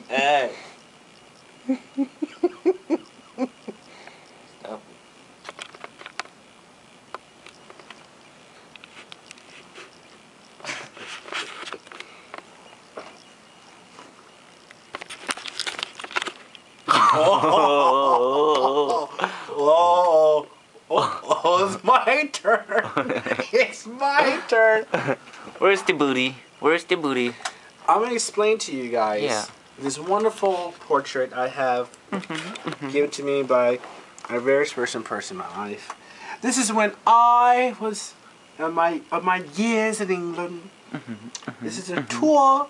Hey. Stop. Oh, oh, oh, it's my turn. It's my turn. Where's the booty? Where's the booty? I'm going to explain to you guys Yeah. this wonderful portrait I have given to me by a very special person in my life. This is when I was of my years in England. This is a tour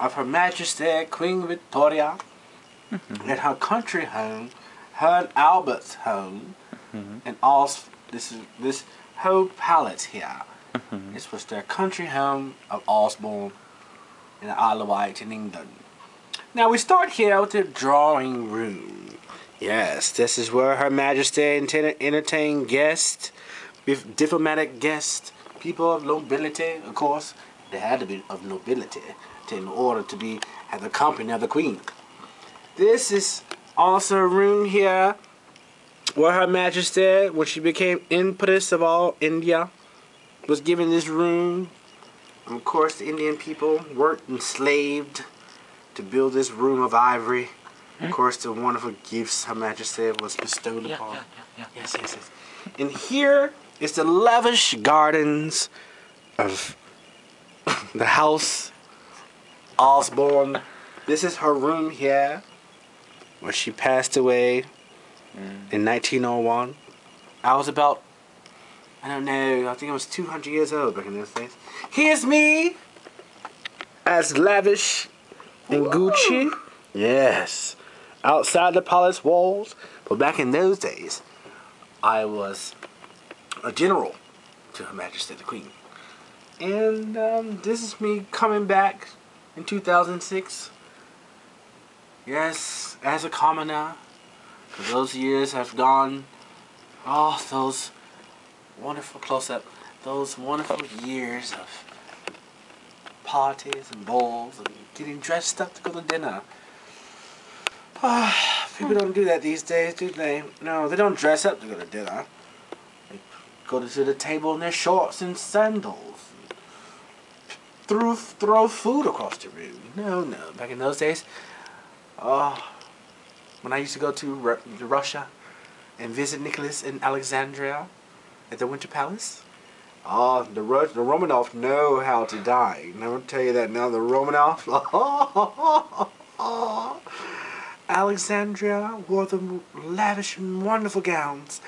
of Her Majesty Queen Victoria at her country home, her Albert's home, and also this whole palace here. This was their country home of Osborne in the Isle of Wight in England. Now we start here with the drawing room. Yes, this is where Her Majesty entertained guests, diplomatic guests, people of nobility, of course. They had to be of nobility in order to be at the company of the Queen. This is also a room here where Her Majesty, when she became Empress of all India, was given this room. And of course, the Indian people worked enslaved to build this room of ivory. Of course, the wonderful gifts Her Majesty was bestowed upon. Yes. And here is the lavish gardens of the house Osborne. This is her room here, where she passed away in 1901. I was about, I don't know, I think I was 200 years old back in those days. Here's me, as lavish and Gucci. Yes. Outside the palace walls. But back in those days, I was a general to Her Majesty the Queen. And this is me coming back in 2006. Yes, as a commoner. For those years have gone. Oh, those wonderful close-up. Those wonderful years of parties and balls and getting dressed up to go to dinner. People don't do that these days, do they? No, they don't dress up to go to dinner. They go to the table in their shorts and sandals. Throw food across the room. No. Back in those days, when I used to go to Russia and visit Nicholas in Alexandria at the Winter Palace, the Romanovs know how to dine. I will tell you that now. The Romanovs, Alexandria wore the lavish and wonderful gowns.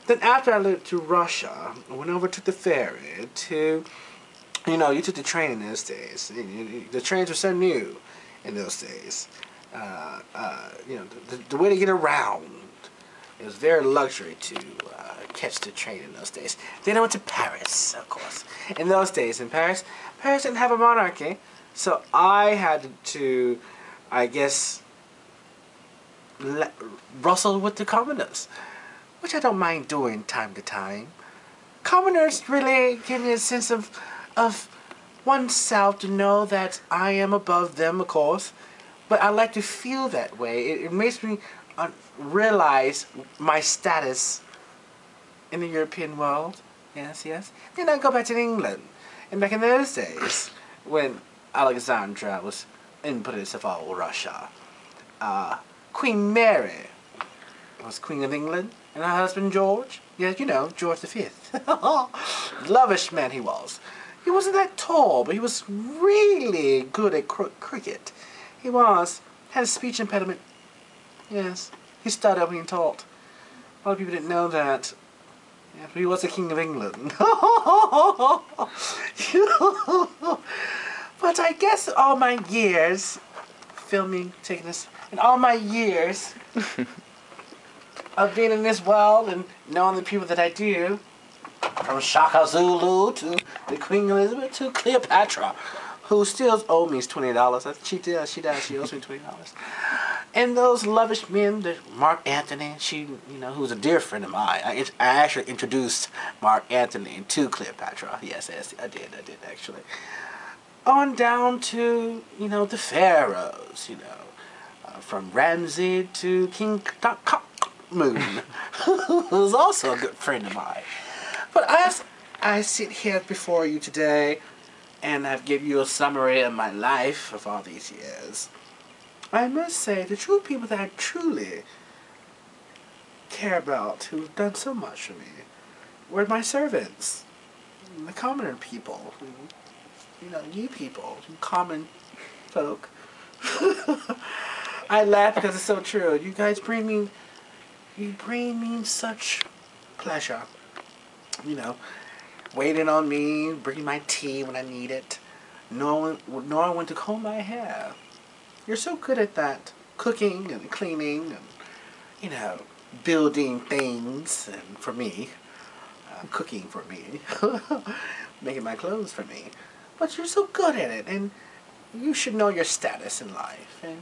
Then after I lived to Russia, I went over to the ferry to, you took the train in those days. The trains were so new in those days. The way to get around, it was very luxury to catch the train in those days. Then I went to Paris, of course. In those days in Paris didn't have a monarchy, so I had to, I guess, rustle with the commoners, which I don't mind doing time to time. Commoners really give me a sense of oneself to know that I am above them, of course, but I like to feel that way. It makes me realize my status in the European world. Yes. Then I go back to England, and back in those days, when Alexandra was Empress of all Russia, Queen Mary was Queen of England, and her husband George, George V. Lavish man he was. He wasn't that tall, but he was really good at cricket. He had a speech impediment. Yes, he stuttered when he talked. A lot of people didn't know that. Yeah, but he was the King of England. But I guess all my years filming, taking this, and all my years of being in this world and knowing the people that I do, from Shaka Zulu to the Queen Elizabeth to Cleopatra, who still owes me $20. She does. She owes me $20. And those lavish men, Mark Antony, who's a dear friend of mine. I actually introduced Mark Antony to Cleopatra. Yes, I did actually. on down to, you know, the pharaohs, you know, from Ramsey to King Moon, who was also a good friend of mine. But as I sit here before you today, and I've given you a summary of my life of all these years, I must say the true people that I truly care about, who've done so much for me, were my servants, the commoner people, you know, you people, you common folk. I laugh because it's so true. You guys bring me such pleasure. You know, waiting on me, bringing my tea when I need it, knowing when to comb my hair. You're so good at that, cooking and cleaning and, you know, building things, and for me, cooking for me, making my clothes for me. But you're so good at it, and you should know your status in life, and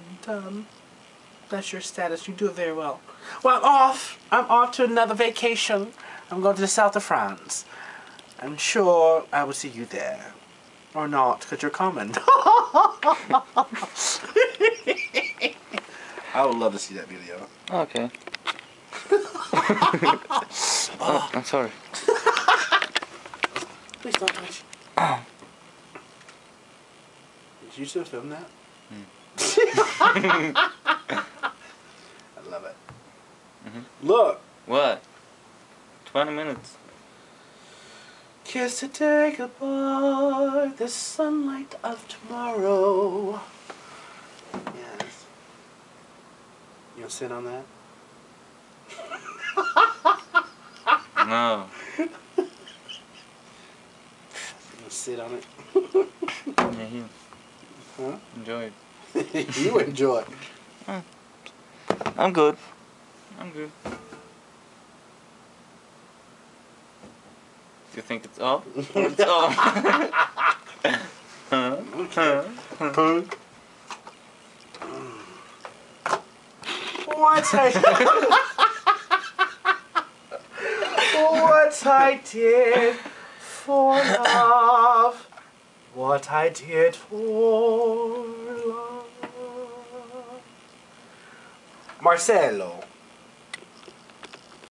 that's your status. You do it very well. Well, I'm off to another vacation. I'm going to the south of France. I'm sure I will see you there. Or not, because you're coming. I would love to see that video. Okay. Oh, I'm sorry. Please don't touch. Did you still film that? I love it. Look. What? 20 minutes. Kiss to take apart the sunlight of tomorrow. Yes. You gonna sit on that? No. You gonna sit on it? Yeah, you. Huh? Enjoy it. You enjoy. I'm good. I'm good. Do you think it's off? It's off. Punk. What I did for love. What I did for love. Marcelo.